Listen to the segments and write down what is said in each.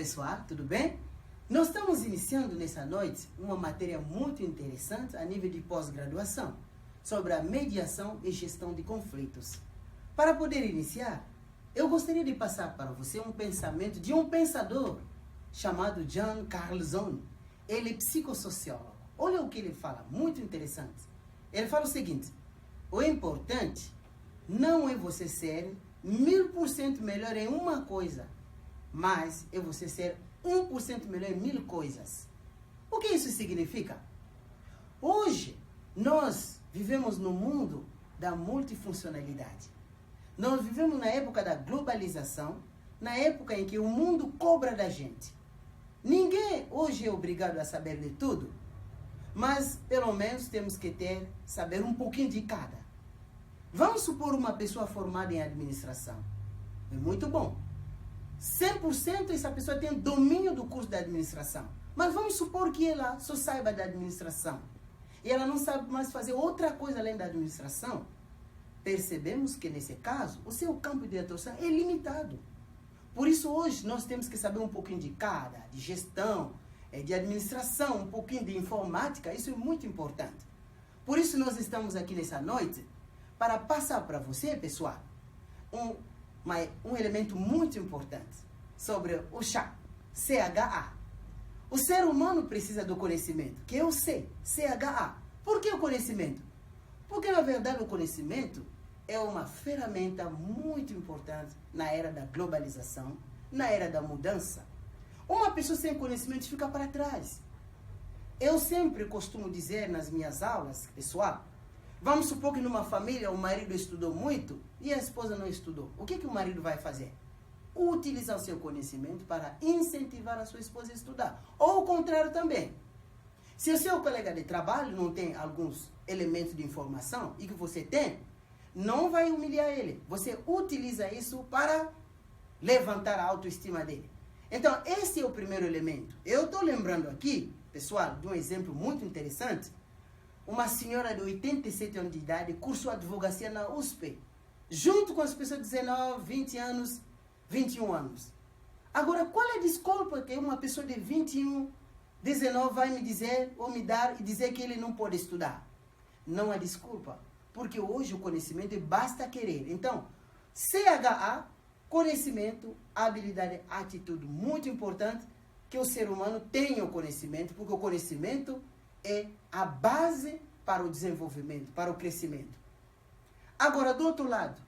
pessoal, tudo bem? Nós estamos iniciando nessa noite uma matéria muito interessante a nível de pós-graduação sobre a mediação e gestão de conflitos. Para poder iniciar, eu gostaria de passar para você um pensamento de um pensador chamado Jan Carlzon. Ele é psicossociólogo. Olha o que ele fala, muito interessante. Ele fala o seguinte: o importante não é você ser 1000% melhor em uma coisa, mas é você ser 1% melhor em 1000 coisas. O que isso significa? Hoje, nós vivemos no mundo da multifuncionalidade. Nós vivemos na época da globalização, na época em que o mundo cobra da gente. Ninguém hoje é obrigado a saber de tudo, mas pelo menos temos que saber um pouquinho de cada. Vamos supor uma pessoa formada em administração. É muito bom. 100% essa pessoa tem domínio do curso da administração. Mas vamos supor que ela só saiba da administração. E ela não sabe mais fazer outra coisa além da administração. Percebemos que nesse caso, o seu campo de atuação é limitado. Por isso hoje nós temos que saber um pouquinho de cada, de gestão, de administração, um pouquinho de informática. Isso é muito importante. Por isso nós estamos aqui nessa noite para passar para você, pessoal, um elemento muito importante sobre o CHA. O ser humano precisa do conhecimento, que é o CHA. Por que o conhecimento? Porque, na verdade, o conhecimento é uma ferramenta muito importante na era da globalização, na era da mudança. Uma pessoa sem conhecimento fica para trás. Eu sempre costumo dizer nas minhas aulas, pessoal, vamos supor que numa família o marido estudou muito e a esposa não estudou. O que o marido vai fazer? Utilizar o seu conhecimento para incentivar a sua esposa a estudar. Ou o contrário também. Se o seu colega de trabalho não tem alguns elementos de informação e que você tem, não vai humilhar ele. Você utiliza isso para levantar a autoestima dele. Então, esse é o primeiro elemento. Eu estou lembrando aqui, pessoal, de um exemplo muito interessante. Uma senhora de 87 anos de idade cursou advocacia na USP, junto com as pessoas de 19, 20 anos, 21 anos. Agora, qual é a desculpa que uma pessoa de 21, 19 vai me dizer, ou me dar e dizer que ele não pode estudar? Não há desculpa, porque hoje o conhecimento basta querer. Então, CHA, conhecimento, habilidade, atitude, muito importante que o ser humano tenha o conhecimento, porque o conhecimento é a base para o desenvolvimento, para o crescimento. Agora, do outro lado,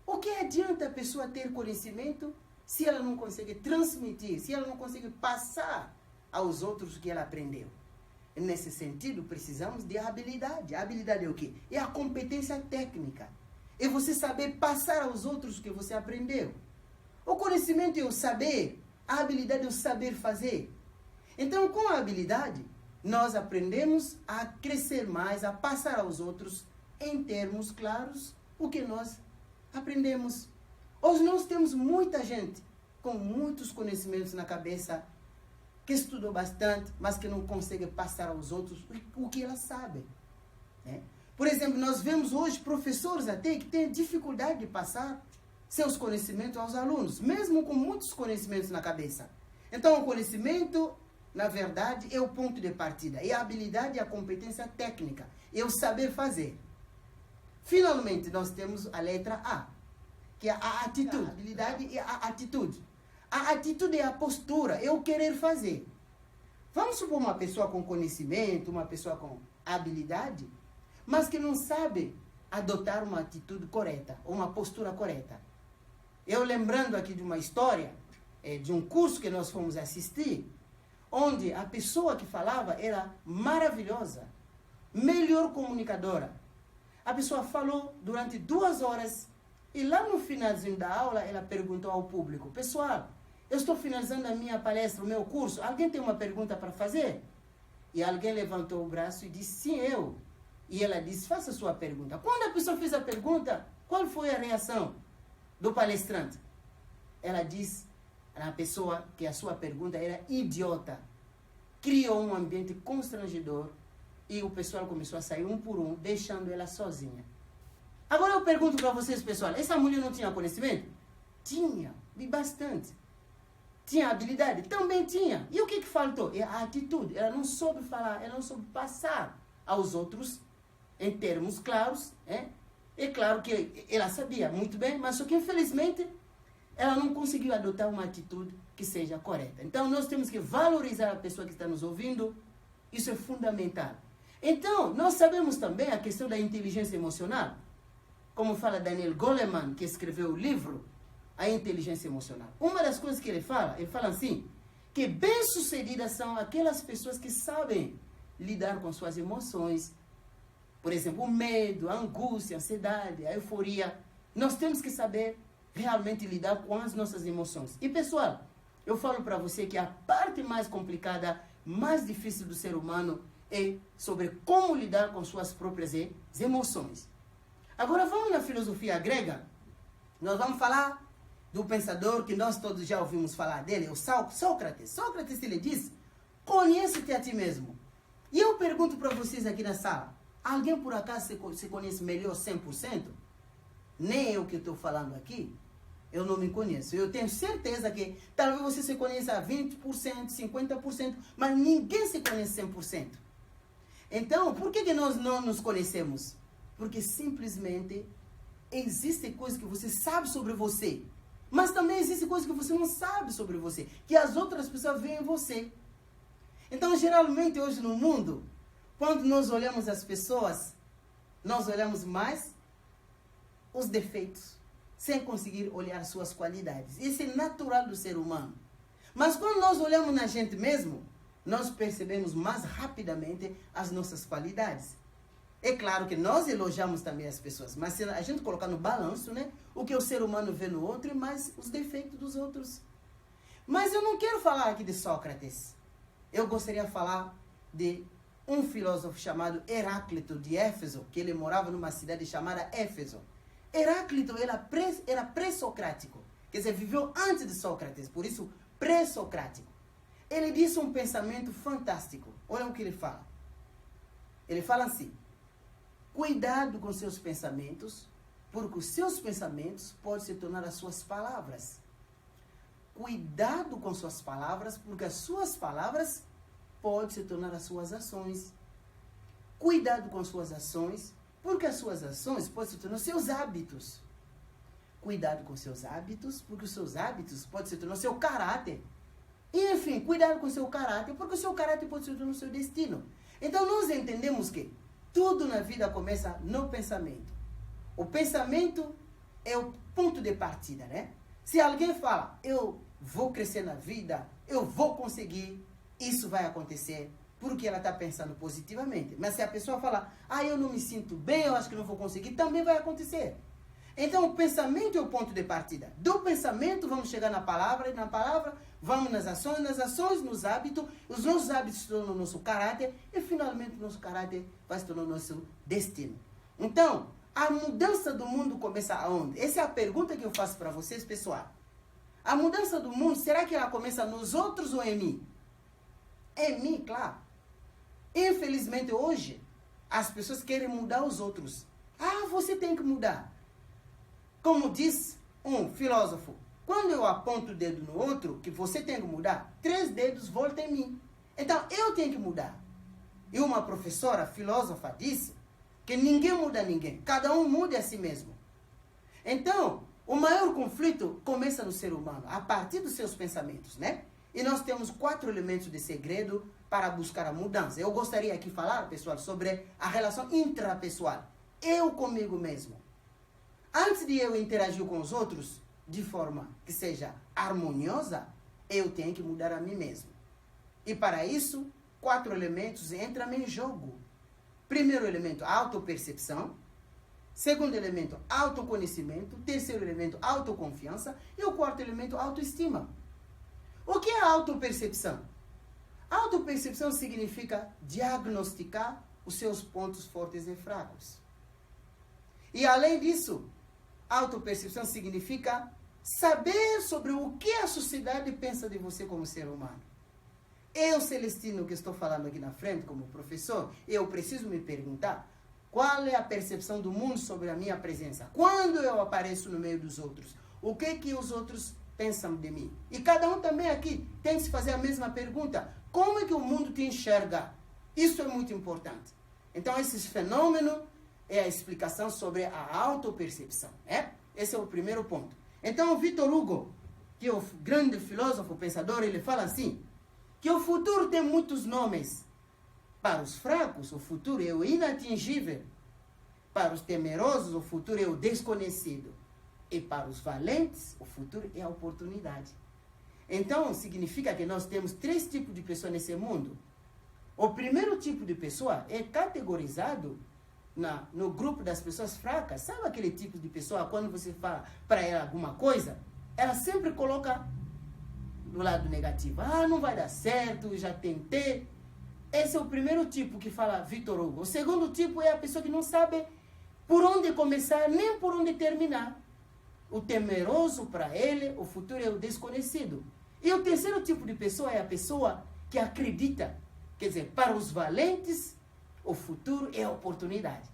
o que adianta a pessoa ter conhecimento se ela não consegue transmitir, se ela não consegue passar aos outros o que ela aprendeu? Nesse sentido, precisamos de habilidade. A habilidade é o quê? É a competência técnica. É você saber passar aos outros o que você aprendeu. O conhecimento é o saber, a habilidade é o saber fazer. Então, com a habilidade, nós aprendemos a crescer mais, a passar aos outros, em termos claros, o que nós aprendemos. Hoje nós temos muita gente com muitos conhecimentos na cabeça, que estudou bastante, mas que não consegue passar aos outros o que ela sabe. Né? Por exemplo, nós vemos hoje professores até que têm dificuldade de passar seus conhecimentos aos alunos, mesmo com muitos conhecimentos na cabeça. Então, o conhecimento, na verdade, é o ponto de partida. É a habilidade e a competência técnica. É o saber fazer. Finalmente, nós temos a letra A, que é a atitude. A habilidade e a atitude. A atitude é a postura, é o querer fazer. Vamos supor uma pessoa com conhecimento, uma pessoa com habilidade, mas que não sabe adotar uma atitude correta, ou uma postura correta. Eu lembrando aqui de uma história, de um curso que nós fomos assistir, onde a pessoa que falava era maravilhosa, melhor comunicadora. A pessoa falou durante 2 horas e lá no finalzinho da aula ela perguntou ao público: pessoal, eu estou finalizando a minha palestra, o meu curso, alguém tem uma pergunta para fazer? E alguém levantou o braço e disse: sim, eu. E ela disse: faça a sua pergunta. Quando a pessoa fez a pergunta, qual foi a reação do palestrante? Ela disse a pessoa que a sua pergunta era idiota. Criou um ambiente constrangedor e o pessoal começou a sair um por um, deixando ela sozinha. Agora eu pergunto para vocês, pessoal, essa mulher não tinha conhecimento? Tinha, e bastante. Tinha habilidade? Também tinha. E o que faltou? É a atitude. Ela não soube falar, ela não soube passar aos outros em termos claros. É claro que ela sabia muito bem, mas só que infelizmente ela não conseguiu adotar uma atitude que seja correta. Então nós temos que valorizar a pessoa que está nos ouvindo. Isso é fundamental. Então, nós sabemos também a questão da inteligência emocional. Como fala Daniel Goleman, que escreveu o livro A Inteligência Emocional. Uma das coisas que ele fala assim, que bem-sucedidas são aquelas pessoas que sabem lidar com suas emoções. Por exemplo, o medo, a angústia, a ansiedade, a euforia. Nós temos que saber realmente lidar com as nossas emoções. E pessoal, eu falo para você que a parte mais complicada, mais difícil do ser humano é sobre como lidar com suas próprias emoções. Agora vamos na filosofia grega. Nós vamos falar do pensador que nós todos já ouvimos falar dele, o Sócrates. Sócrates, ele diz, conhece-te a ti mesmo. E eu pergunto para vocês aqui na sala, alguém por acaso se conhece melhor 100%? Nem eu que estou falando aqui, eu não me conheço. Eu tenho certeza que talvez você se conheça 20%, 50%, mas ninguém se conhece 100%. Então, por que nós não nos conhecemos? Porque simplesmente existem coisas que você sabe sobre você, mas também existem coisas que você não sabe sobre você, que as outras pessoas veem em você. Então, geralmente, hoje no mundo, quando nós olhamos as pessoas, nós olhamos mais os defeitos, sem conseguir olhar suas qualidades. Isso é natural do ser humano. Mas quando nós olhamos na gente mesmo, nós percebemos mais rapidamente as nossas qualidades. É claro que nós elogiamos também as pessoas, mas se a gente colocar no balanço, né, o que o ser humano vê no outro e mais os defeitos dos outros. Mas eu não quero falar aqui de Sócrates. Eu gostaria de falar de um filósofo chamado Heráclito de Éfeso, que ele morava numa cidade chamada Éfeso. Heráclito era pré-socrático, quer dizer, viveu antes de Sócrates, por isso pré-socrático. Ele disse um pensamento fantástico. Olha o que ele fala. Ele fala assim, cuidado com seus pensamentos, porque os seus pensamentos podem se tornar as suas palavras. Cuidado com suas palavras, porque as suas palavras podem se tornar as suas ações. Cuidado com suas ações, porque as suas ações podem se tornar seus hábitos. Cuidado com seus hábitos, porque os seus hábitos podem se tornar seu caráter. E, enfim, cuidado com seu caráter, porque o seu caráter pode se tornar o seu destino. Então, nós entendemos que tudo na vida começa no pensamento. O pensamento é o ponto de partida, né? Se alguém fala, eu vou crescer na vida, eu vou conseguir, isso vai acontecer, porque ela está pensando positivamente. Mas se a pessoa falar, eu não me sinto bem, eu acho que não vou conseguir, também vai acontecer. Então, o pensamento é o ponto de partida. Do pensamento, vamos chegar na palavra, e na palavra, vamos nas ações, nos hábitos. Os nossos hábitos se tornam o nosso caráter, e finalmente o nosso caráter vai se tornar o nosso destino. Então, a mudança do mundo começa aonde? Essa é a pergunta que eu faço para vocês, pessoal. A mudança do mundo, será que ela começa nos outros ou em mim? Em mim, claro. Infelizmente, hoje, as pessoas querem mudar os outros. Você tem que mudar. Como diz um filósofo, quando eu aponto o dedo no outro, que você tem que mudar, 3 dedos voltam em mim. Então, eu tenho que mudar. E uma professora, filósofa, disse que ninguém muda ninguém. Cada um muda a si mesmo. Então, o maior conflito começa no ser humano, a partir dos seus pensamentos, né? E nós temos 4 elementos de segredo para buscar a mudança. Eu gostaria aqui de falar, pessoal, sobre a relação intrapessoal. Eu comigo mesmo. Antes de eu interagir com os outros, de forma que seja harmoniosa, eu tenho que mudar a mim mesmo. E para isso, 4 elementos entram em jogo. Primeiro elemento, autopercepção. Segundo elemento, autoconhecimento. Terceiro elemento, autoconfiança. E o 4º elemento, autoestima. O que é autopercepção? Autopercepção significa diagnosticar os seus pontos fortes e fracos. E além disso, autopercepção significa saber sobre o que a sociedade pensa de você como ser humano. Eu, Celestino, que estou falando aqui na frente como professor, eu preciso me perguntar qual é a percepção do mundo sobre a minha presença. Quando eu apareço no meio dos outros, o que os outros pensam de mim? E cada um também aqui tem que se fazer a mesma pergunta. Como é que o mundo te enxerga? Isso é muito importante. Então, esse fenômeno é a explicação sobre a autopercepção. Esse é o primeiro ponto. Então, o Victor Hugo, que é o grande filósofo, pensador, ele fala assim, que o futuro tem muitos nomes. Para os fracos, o futuro é o inatingível. Para os temerosos, o futuro é o desconhecido. E para os valentes, o futuro é a oportunidade. Então, significa que nós temos 3 tipos de pessoas nesse mundo. O primeiro tipo de pessoa é categorizado no grupo das pessoas fracas. Sabe aquele tipo de pessoa, quando você fala para ela alguma coisa, ela sempre coloca do lado negativo. Não vai dar certo, já tentei. Esse é o primeiro tipo que fala Victor Hugo. O segundo tipo é a pessoa que não sabe por onde começar, nem por onde terminar. O temeroso, para ele, o futuro é o desconhecido. E o terceiro tipo de pessoa é a pessoa que acredita. Quer dizer, para os valentes, o futuro é a oportunidade.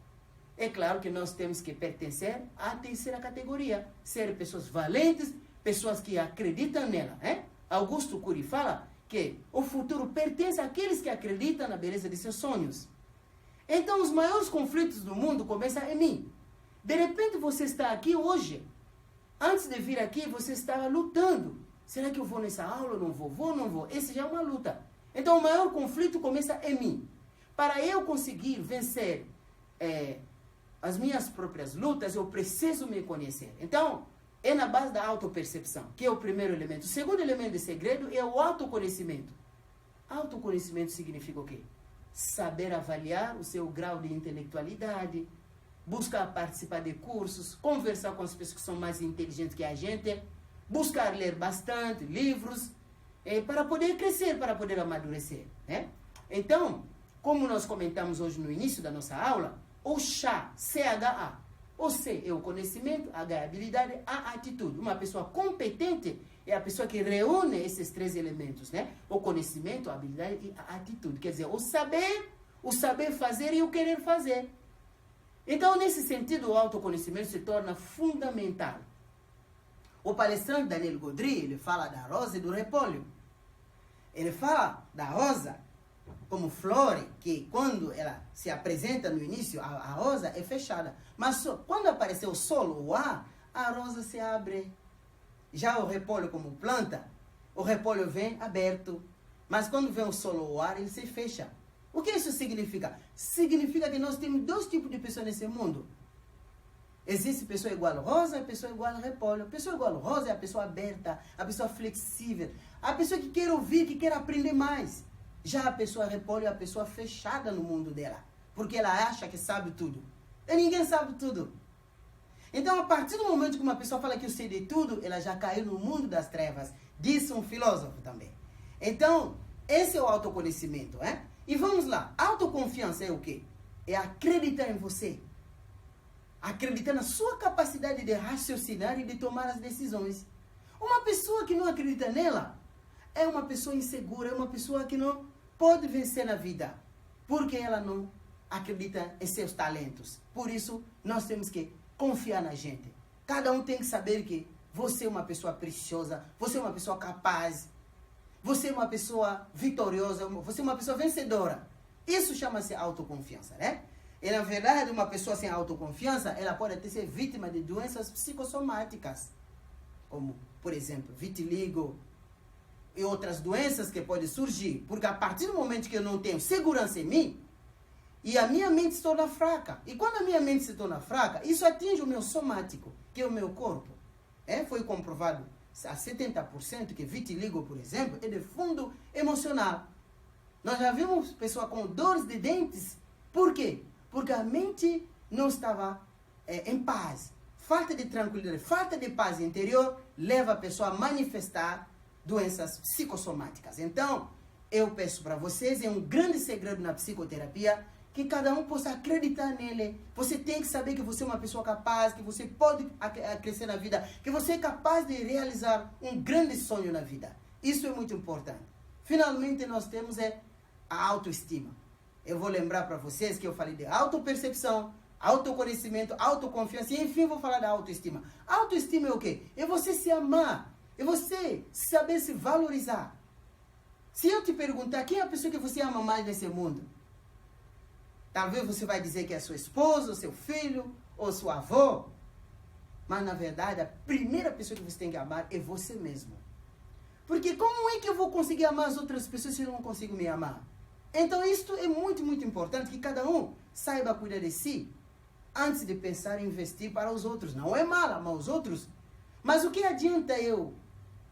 É claro que nós temos que pertencer à terceira categoria. Ser pessoas valentes, pessoas que acreditam nela. Augusto Cury fala que o futuro pertence àqueles que acreditam na beleza de seus sonhos. Então, os maiores conflitos do mundo começam em mim. De repente, você está aqui hoje. Antes de vir aqui, você estava lutando. Será que eu vou nessa aula? Não vou? Vou ou não vou? Esse já é uma luta. Então, o maior conflito começa em mim. Para eu conseguir vencer as minhas próprias lutas, eu preciso me conhecer. Então, é na base da autopercepção, que é o primeiro elemento. O segundo elemento de segredo é o autoconhecimento. Autoconhecimento significa o quê? Saber avaliar o seu grau de intelectualidade, buscar participar de cursos, conversar com as pessoas que são mais inteligentes que a gente, buscar ler bastante livros, para poder crescer, para poder amadurecer. Então, como nós comentamos hoje no início da nossa aula, o CHA, C-H-A. O C é o conhecimento, H é a habilidade, A atitude. Uma pessoa competente é a pessoa que reúne esses 3 elementos, O conhecimento, a habilidade e a atitude. Quer dizer, o saber fazer e o querer fazer. Então, nesse sentido, o autoconhecimento se torna fundamental. O palestrante Daniel Godry, ele fala da rosa e do repolho. Ele fala da rosa como flor, que quando ela se apresenta no início, a rosa é fechada. Mas quando aparecer o sol, o ar, a rosa se abre. Já o repolho como planta, o repolho vem aberto. Mas quando vem o sol ou o ar, ele se fecha. O que isso significa? Significa que nós temos 2 tipos de pessoas nesse mundo. Existe pessoa igual rosa e pessoa igual repolho. A pessoa igual rosa é a pessoa aberta, a pessoa flexível, a pessoa que quer ouvir, que quer aprender mais. Já a pessoa repolho é a pessoa fechada no mundo dela, porque ela acha que sabe tudo. E ninguém sabe tudo. Então, a partir do momento que uma pessoa fala que eu sei de tudo, ela já caiu no mundo das trevas. Disse um filósofo também. Então, esse é o autoconhecimento. E vamos lá. Autoconfiança é o quê? É acreditar em você. Acreditar na sua capacidade de raciocinar e de tomar as decisões. Uma pessoa que não acredita nela é uma pessoa insegura, é uma pessoa que não pode vencer na vida, porque ela não acredita em seus talentos. Por isso, nós temos que confiar na gente. Cada um tem que saber que você é uma pessoa preciosa, você é uma pessoa capaz, você é uma pessoa vitoriosa, você é uma pessoa vencedora. Isso chama-se autoconfiança, E, na verdade, uma pessoa sem autoconfiança, ela pode até ser vítima de doenças psicossomáticas, como, por exemplo, vitiligo e outras doenças que podem surgir. Porque a partir do momento que eu não tenho segurança em mim, e a minha mente se torna fraca. E quando a minha mente se torna fraca, isso atinge o meu somático, que é o meu corpo. Foi comprovado a 70% que vitiligo, por exemplo, é de fundo emocional. Nós já vimos pessoas com dores de dentes. Por quê? Porque a mente não estava em paz. Falta de tranquilidade, falta de paz interior leva a pessoa a manifestar doenças psicossomáticas. Então, eu peço para vocês, é um grande segredo na psicoterapia, que cada um possa acreditar nele. Você tem que saber que você é uma pessoa capaz, que você pode crescer na vida, que você é capaz de realizar um grande sonho na vida. Isso é muito importante. Finalmente, nós temos a autoestima. Eu vou lembrar para vocês que eu falei de autopercepção, autoconhecimento, autoconfiança e, enfim, vou falar da autoestima. Autoestima é o quê? É você se amar. é você saber se valorizar. Se eu te perguntar quem é a pessoa que você ama mais nesse mundo, talvez você vai dizer que é sua esposa, ou seu filho, ou sua avó. Mas na verdade, a primeira pessoa que você tem que amar é você mesmo. Porque como é que eu vou conseguir amar as outras pessoas se eu não consigo me amar? Então isto é muito, muito importante, que cada um saiba cuidar de si, antes de pensar em investir para os outros. Não é mal amar os outros, mas o que adianta eu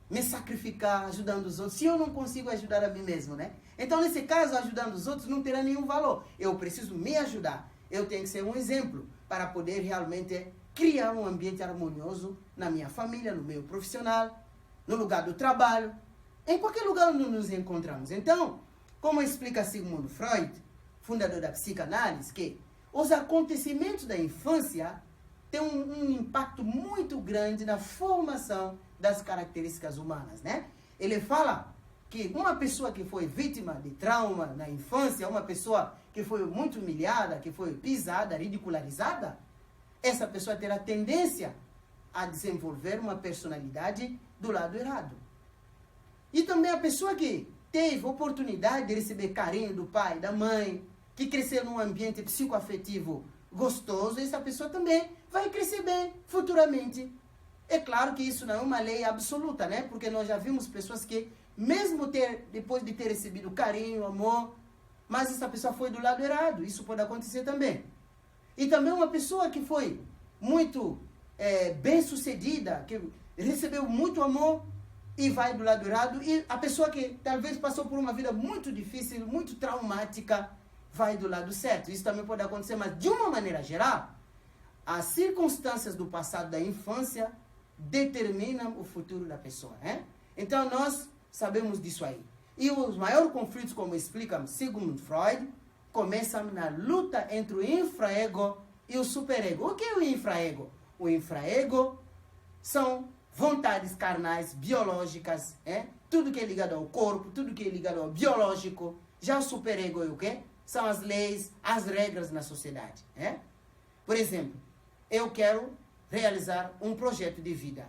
me sacrificar ajudando os outros se eu não consigo ajudar a mim mesmo, né? Então, nesse caso, ajudando os outros não terá nenhum valor. Eu preciso me ajudar. Eu tenho que ser um exemplo para poder realmente criar um ambiente harmonioso na minha família, no meio profissional, no lugar do trabalho, em qualquer lugar onde nos encontramos. Então, como explica Sigmund Freud, fundador da psicanálise, que os acontecimentos da infância têm um impacto muito grande na formação das características humanas, né? Ele fala que uma pessoa que foi vítima de trauma na infância, uma pessoa que foi muito humilhada, que foi pisada, ridicularizada, essa pessoa terá tendência a desenvolver uma personalidade do lado errado. E também a pessoa que teve oportunidade de receber carinho do pai, da mãe, que cresceu num ambiente psicoafetivo gostoso, essa pessoa também vai crescer bem futuramente. É claro que isso não é uma lei absoluta, né? Porque nós já vimos pessoas que, mesmo depois de ter recebido carinho, amor, mas essa pessoa foi do lado errado. Isso pode acontecer também. E também uma pessoa que foi muito bem-sucedida, que recebeu muito amor e vai do lado errado. E a pessoa que talvez passou por uma vida muito difícil, muito traumática, vai do lado certo. Isso também pode acontecer, mas de uma maneira geral, as circunstâncias do passado da infância determinam o futuro da pessoa, né? Então nós sabemos disso aí. E os maiores conflitos, como explica Sigmund Freud, começam na luta entre o infraego e o superego. O que é o infraego? O infraego são vontades carnais, biológicas, tudo que é ligado ao corpo, tudo que é ligado ao biológico. Já o superego é o quê? São as leis, as regras na sociedade. Por exemplo, eu quero realizar um projeto de vida,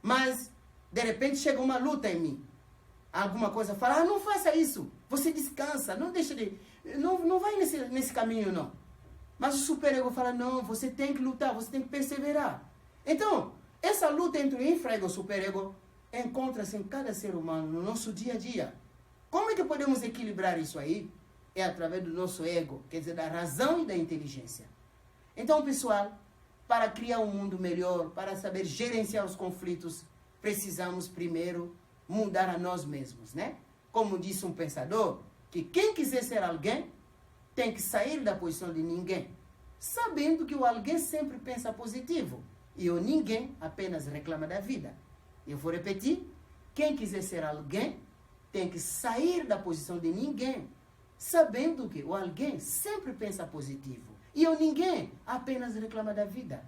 mas de repente chega uma luta em mim. Alguma coisa fala, não faça isso, você descansa, não deixa de... Não vai nesse caminho, não. Mas o superego fala, não, você tem que lutar, você tem que perseverar. Então, essa luta entre o infraego e o superego encontra-se em cada ser humano, no nosso dia a dia. Como é que podemos equilibrar isso aí? É através do nosso ego, quer dizer, da razão e da inteligência. Então, pessoal, para criar um mundo melhor, para saber gerenciar os conflitos, precisamos primeiro mudar a nós mesmos, né? Como disse um pensador, que quem quiser ser alguém tem que sair da posição de ninguém, sabendo que o alguém sempre pensa positivo e o ninguém apenas reclama da vida. Eu vou repetir, quem quiser ser alguém tem que sair da posição de ninguém, sabendo que o alguém sempre pensa positivo e o ninguém apenas reclama da vida.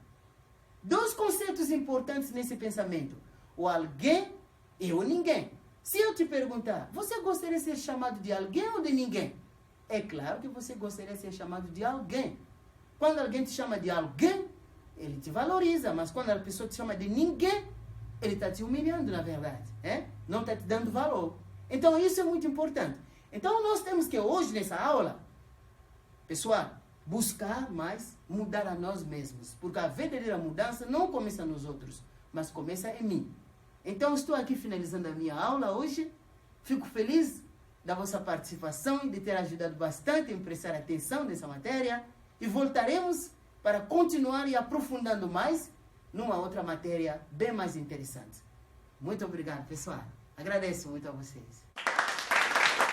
Dois conceitos importantes nesse pensamento, o alguém e o ninguém. Se eu te perguntar, você gostaria de ser chamado de alguém ou de ninguém? É claro que você gostaria de ser chamado de alguém. Quando alguém te chama de alguém, ele te valoriza, mas quando a pessoa te chama de ninguém, ele está te humilhando, na verdade. Não está te dando valor. Então isso é muito importante. Então nós temos que hoje, nessa aula, pessoal, buscar mais mudar a nós mesmos. Porque a verdadeira mudança não começa nos outros, mas começa em mim. Então estou aqui finalizando a minha aula hoje. Fico feliz da vossa participação e de ter ajudado bastante em prestar atenção nessa matéria. E voltaremos para continuar e aprofundando mais numa outra matéria bem mais interessante. Muito obrigado, pessoal. Agradeço muito a vocês.